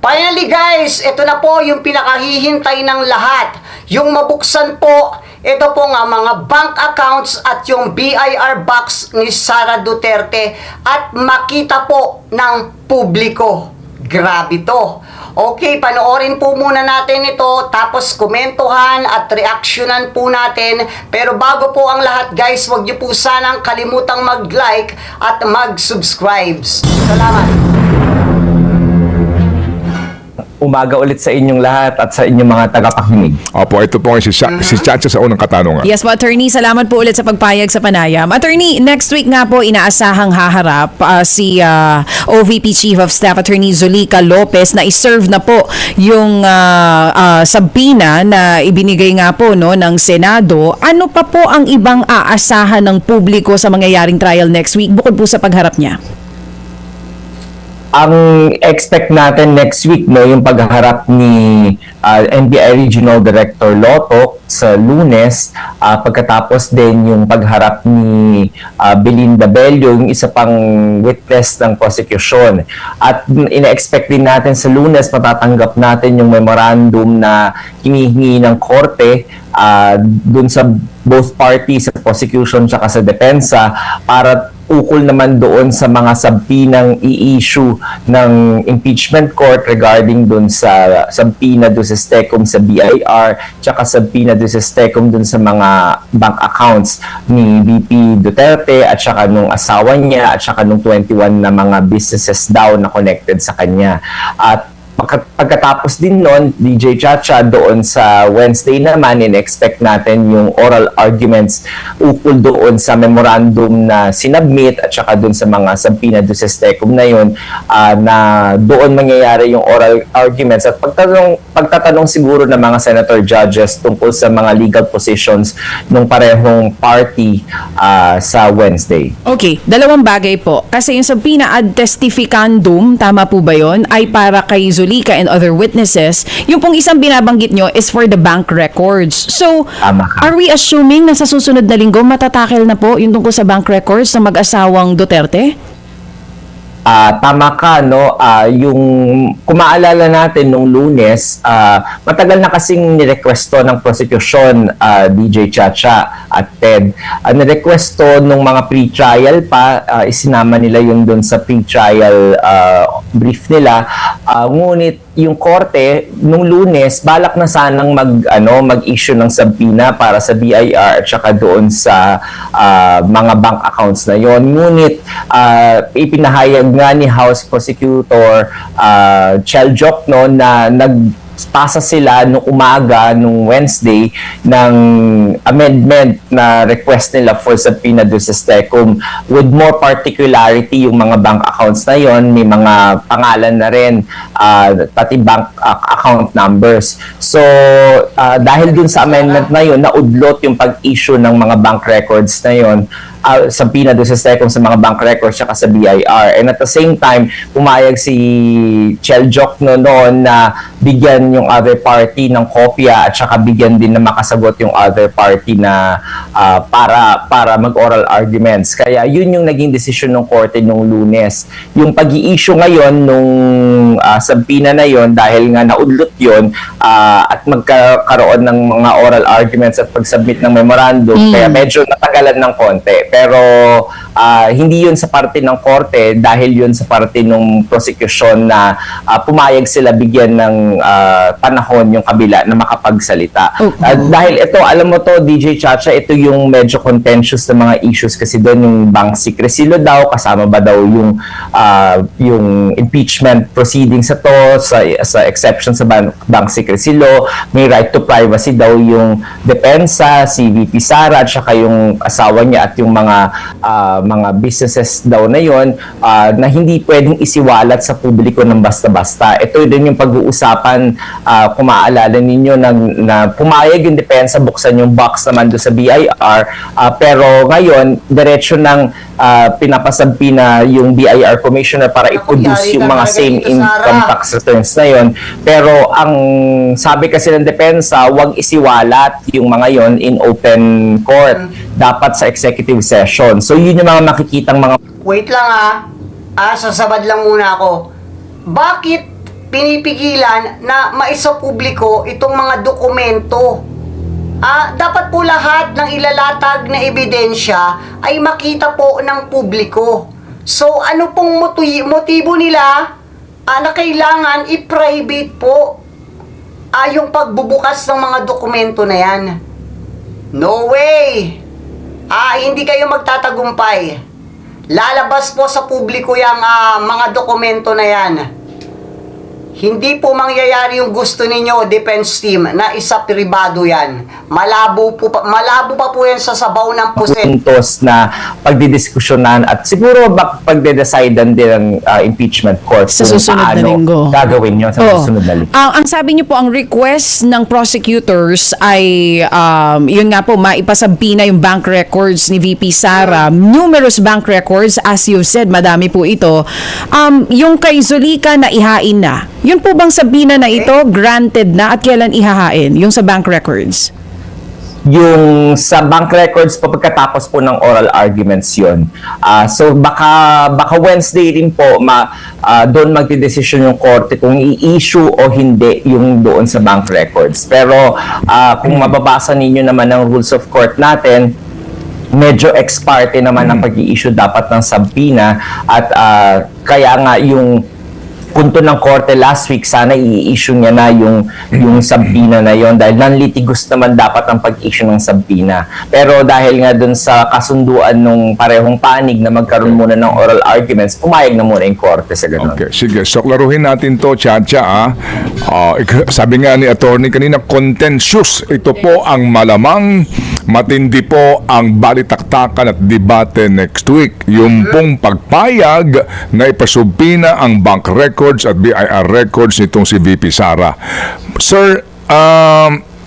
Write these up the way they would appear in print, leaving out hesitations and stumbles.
Finally guys, ito na po yung pinakahihintay ng lahat. Yung mabuksan po, ito po nga mga bank accounts at yung BIR box ni Sara Duterte at makita po ng publiko. Grabe to. Okay, panoorin po muna natin ito, tapos komentuhan at reaksyonan po natin. Pero bago po ang lahat guys, huwag niyo po sanang kalimutang mag-like at mag-subscribe. Salamat. Umaga ulit sa inyong lahat at sa inyong mga tagapakinig. Opo, ito po si Chacha sa unang katanungan. Yes po, Attorney. Salamat po ulit sa pagpayag sa panayam. Attorney, next week nga po inaasahang haharap si OVP Chief of Staff Attorney Zulika Lopez na iserve na po yung subpoena na ibinigay nga po ng Senado. Ano pa po ang ibang aasahan ng publiko sa mangyayaring trial next week bukod po sa pagharap niya? Ang expect natin next week yung pagharap ni NBI Regional Director Lotto sa Lunes, pagkatapos din yung pagharap ni Belinda Bello, yung isa pang witness ng prosecution. At ina-expect din natin sa Lunes matatanggap natin yung memorandum na hinihingi ng korte dun sa both parties, sa prosecution at sa depensa, para ukol naman doon sa mga subpoenang i-issue ng impeachment court regarding doon sa subpoena doon sa STECOM sa BIR, tsaka subpoena doon sa STECOM doon sa mga bank accounts ni VP Duterte at tsaka nung asawa niya at tsaka nung 21 na mga businesses daw na connected sa kanya. At pagkatapos din nun, DJ Chacha, doon sa Wednesday naman, in-expect natin yung oral arguments ukol doon sa memorandum na sinubmit at saka doon sa mga subpoena doon sa STECOM na yun, na doon mangyayari yung oral arguments at pagtatanong siguro ng mga senator judges tungkol sa mga legal positions ng parehong party sa Wednesday. Okay, dalawang bagay po. Kasi yung subpoena ad testificandum, tama po ba yun, ay para kay Zulika and other witnesses. Yung pong isang binabanggit nyo is for the bank records. So, are we assuming na sa susunod na linggo matatakil na po yung tungkol sa bank records ng mag-asawang Duterte? Tama ka, yung kung maalala natin nung Lunes, matagal na kasing nirequesto ng prosecution, DJ Chacha at Ted. Nirequesto nung mga pre-trial pa, isinama nila yun dun sa pre-trial brief nila. Ngunit yung korte nung Lunes balak na sanang mag-issue ng subpoena para sa BIR at saka doon sa mga bank accounts na yon. Ngunit ipinahayag nga ni House Prosecutor Chel Jokno na nagpasa sila nung umaga nung Wednesday ng amendment na request nila for subpoena doon sa STECOM with more particularity yung mga bank accounts na yon, may mga pangalan na rin, pati bank account numbers. So dahil dun sa amendment na yon, naudlot yung pag-issue ng mga bank records na yon, subpoena doon sa STECOM sa mga bank records at sa BIR. And at the same time, pumayag si Chel Jokno noon na bigyan yung other party ng kopya at saka bigyan din na makasagot yung other party na para mag-oral arguments. Kaya yun yung naging desisyon ng korte nung Lunes. Yung pag-i-issue ngayon nung subpoena na yon, dahil nga naudlot yon at magkaroon ng mga oral arguments at pag-submit ng memorandum, kaya medyo natagalan ng konti. Pero hindi yun sa parte ng korte, dahil yun sa parte ng prosecution na pumayag sila bigyan ng panahon yung kabila na makapagsalita. Dahil ito, alam mo to, DJ Chacha, ito yung medyo contentious na mga issues kasi doon yung bank secrecy law daw, kasama ba daw yung impeachment proceedings sa to, sa exception sa bank secrecy law, may right to privacy daw yung depensa, si VP Sara, at saka yung asawa niya at yung mga businesses daw na yon, na hindi pwedeng isiwalat sa publiko ng basta-basta. Ito din yung pag-uusapan, kung maaalala ninyo, na pumayag yung depensa, buksan yung box naman doon sa BIR, pero ngayon, diretso ng pinapasabina yung BIR Commissioner para i-produce yung mga same income tax returns na yon. Pero ang sabi kasi ng depensa, wag isiwalat yung mga yon in open court. Dapat sa executive session. So yun yung mga makikitang mga... Wait lang sasabad lang muna ako. Bakit pinipigilan na maisapubliko itong mga dokumento. Dapat po lahat ng ilalatag na ebidensya ay makita po ng publiko. So, ano pong motibo nila na kailangan i-private po yung pagbubukas ng mga dokumento na yan? No way! Hindi kayo magtatagumpay. Lalabas po sa publiko yung mga dokumento na yan. Hindi po mangyayari yung gusto ninyo, defense team, na isa pribado yan. Malabo pa po yan sa sabaw ng puset. Puntos na pagdidiskusyonan at siguro pagde-decidean din ng impeachment court Sa kung susunod na paano linggo. gagawin yun sa Oo. susunod na linggo. Ang sabi niyo po, ang request ng prosecutors ay, yun nga po, maipasabina yung bank records ni VP Sara. Numerous bank records, as you said, madami po ito. Yung kay Zulika na ihain na. Yun po bang sabina na ito, granted na at kailan ihahain? Yung sa bank records? Yung sa bank records po pagkatapos po ng oral arguments yun. So baka Wednesday rin po doon magdidesisyon yung korte kung i-issue o hindi yung doon sa bank records. Pero kung mababasa ninyo naman ang rules of court natin, medyo ex parte naman ang pag-i-issue dapat ng subpoena at kaya nga yung punto ng korte last week, sana i-issue niya na yung subpoena na yon dahil non-litigious naman dapat ang pag-issue ng subpoena. Pero dahil nga dun sa kasunduan nung parehong panig na magkaroon muna ng oral arguments, pumayag na muna yung korte sa ganun. Okay, sige. So, klaruhin natin to, Chacha. Sabi nga ni attorney kanina, contentious. Ito po ang malamang, matindi po ang balitaktakan at debate next week. Yung pong pagpayag na ipasubpina ang bank records at BIR records nitong si VP Sara. Sir,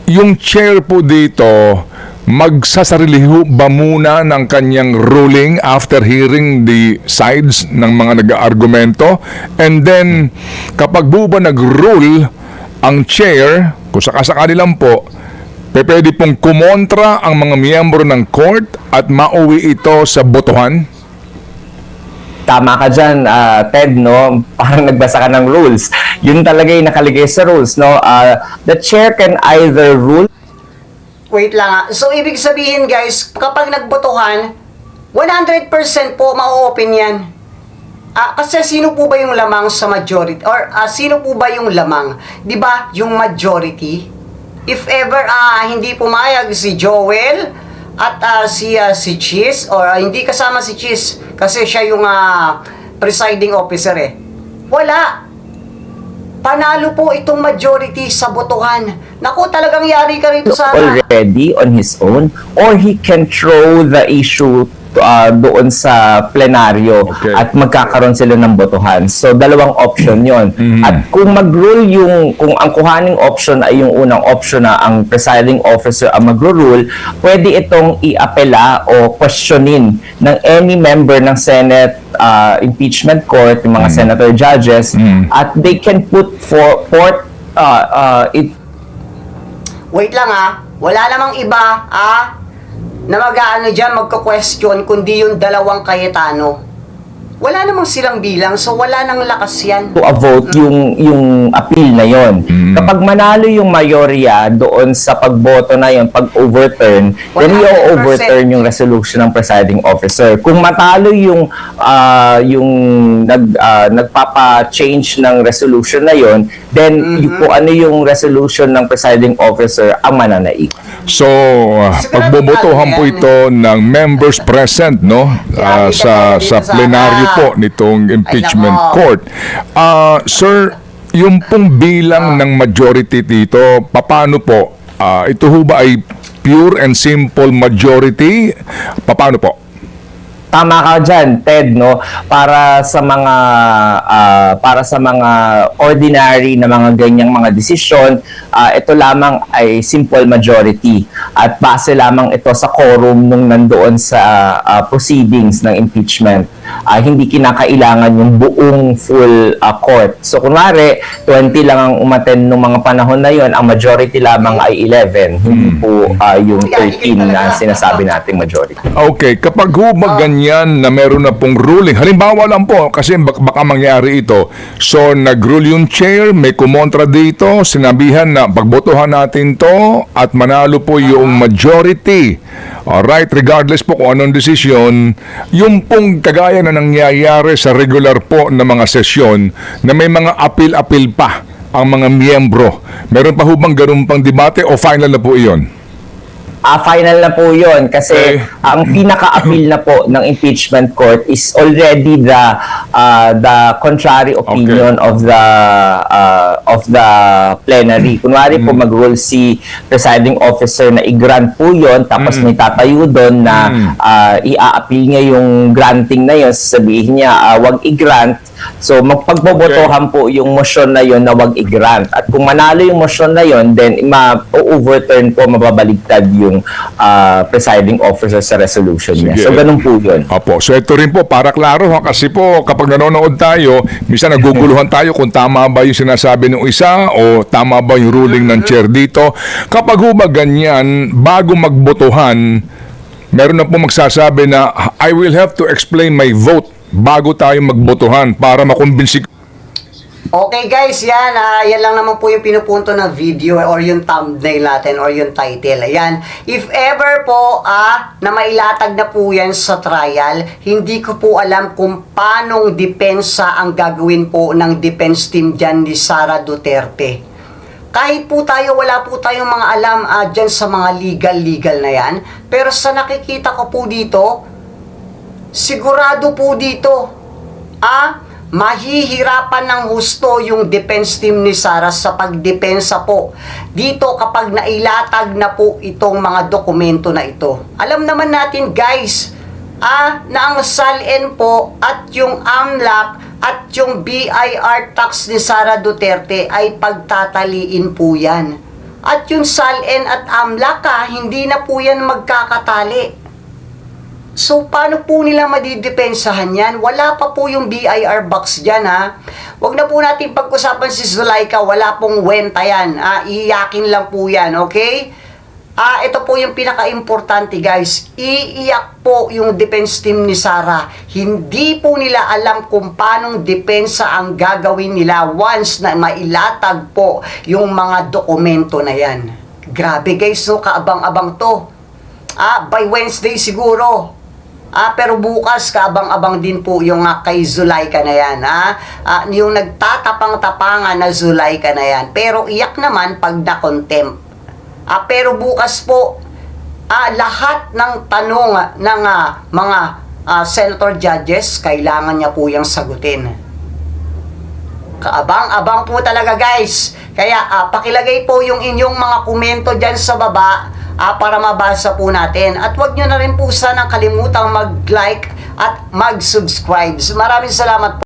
yung chair po dito, magsasarili ba muna ng kanyang ruling after hearing the sides ng mga nag-argumento? And then, kapag ba nag-rule ang chair, kung sakasakali lang po, pwede pong kumontra ang mga miyembro ng court at mauwi ito sa botohan? Tama ka dyan, Ted, no? Parang nagbasa ka ng rules. Yun talaga yung nakalagay sa rules, no? The chair can either rule. Wait lang So, ibig sabihin guys, kapag nagbotohan, 100% po ma-open yan. Kasi sino po ba yung lamang sa majority? Or sino po ba yung lamang? 'Di ba yung majority? If ever hindi pumayag si Joel at si Cheese, or hindi kasama si Cheese kasi siya yung presiding officer wala. Panalo po itong majority sa botohan. Naku, talagang yari ka rito sana. Already on his own, or he can throw the issue doon sa plenaryo at magkakaroon sila ng botohan. So, dalawang option yon. At kung mag-rule kung ang kuhaning option ay yung unang option na ang presiding officer ang mag-rule, pwede itong i-apela o questionin ng any member ng Senate impeachment court, yung mga senator judges, at they can put forth it. Wait lang wala namang iba na magka-question kundi yung dalawang Cayetano. Wala namang silang bilang, so wala nang lakas yan. To a vote yung appeal na yon. Kapag manalo yung mayorya doon sa pagboto na yon, pag-overturn, then 100%. i-overturn yung resolution ng presiding officer. Kung matalo yung nagpapa-change ng resolution na yon, then kung ano yung resolution ng presiding officer ang mananaig. So, pagbobotohan po ito ng members present, no? Sa plenaryo po nitong impeachment court. Sir, yung pong bilang ng majority dito, paano po? Ito ho ba ay pure and simple majority? Paano po? Tama ka dyan, Ted, no? Para sa mga ordinary na mga ganyang mga desisyon, ito lamang ay simple majority at base lamang ito sa quorum nung nandoon sa proceedings ng impeachment. Hindi kinakailangan yung buong full court. So kunwari, 20 lang ang umattend nung mga panahon na yon, ang majority lamang ay 11, hindi po yung 13 na sinasabi nating majority. Okay, kapag ho ba ganyan ganyan na meron na pong ruling, halimbawa lang po, kasi baka mangyari ito, so nag-rule yung chair, may kumontra dito, sinabihan na pagbotohan natin to at manalo po yung majority. Alright, regardless po kung anong desisyon, yung pong kagaya na nangyayari sa regular po na mga sesyon na may mga appeal-appeal pa ang mga miyembro. Meron pa hubang ganun pang debate o final na po iyon? Final na po yun kasi ang pinaka-appeal na po ng impeachment court is already the contrary opinion of the plenary. Kunwari po mag-rule si presiding officer na i-grant po yun, tapos may tatayo doon na i-a-appeal niya yung granting na yun, sasabihin niya wag i-grant. So magpagbobotohan po yung motion na yun na wag i-grant. At kung manalo yung motion na yun, then ma-overturn po, mababaligtad yung presiding officer sa resolution niya. Sige. So ganun po yun. Opo. So ito rin po, para klaro ha, kasi po kapag nanonood tayo, minsan naguguluhan tayo kung tama ba yung sinasabi ng isa o tama ba yung ruling ng chair dito. Kapag ho ba ganyan, bago magbotohan, meron na po magsasabi na I will have to explain my vote bago tayo magbotohan para makumbinsi. Okay guys, yan lang naman po yung pinupunto ng video or yung thumbnail natin or yung title. Ayan, if ever po na mailatag na po yan sa trial, hindi ko po alam kung paanong depensa ang gagawin po ng defense team dyan ni Sara Duterte. Kahit po tayo, wala po tayong mga alam dyan sa mga legal na yan, pero sa nakikita ko po dito, sigurado po dito, mahihirapan ng husto yung defense team ni Sara sa pagdepensa po dito kapag nailatag na po itong mga dokumento na ito. Alam naman natin guys, na ang SALN po at yung AMLAC at yung BIR tax ni Sara Duterte ay pagtataliin po yan. At yung SALN at AMLAC hindi na po yan magkakatali. So, paano po nila madidepensahan yan? Wala pa po yung BIR box dyan, Huwag na po natin pag-usapan si Zulaika, wala pong wenta yan. Iiyakin lang po yan, okay? Ito po yung pinaka-importante, guys. Iiyak po yung defense team ni Sara. Hindi po nila alam kung paanong depensa ang gagawin nila once na mailatag po yung mga dokumento na yan. Grabe, guys, no? Kaabang-abang to. By Wednesday siguro. Pero bukas kaabang-abang din po yung kay Zulaika na yan, yung nagtatapang-tapangan na Zulaika na yan. Pero iyak naman pag na-contempt. Pero bukas po, lahat ng tanong ng mga senator judges, kailangan niya po yung sagutin. Kaabang-abang po talaga guys. Kaya pakilagay po yung inyong mga komento dyan sa baba, para mabasa po natin. At huwag nyo na rin po sana kalimutang mag-like at mag-subscribe. Maraming salamat po.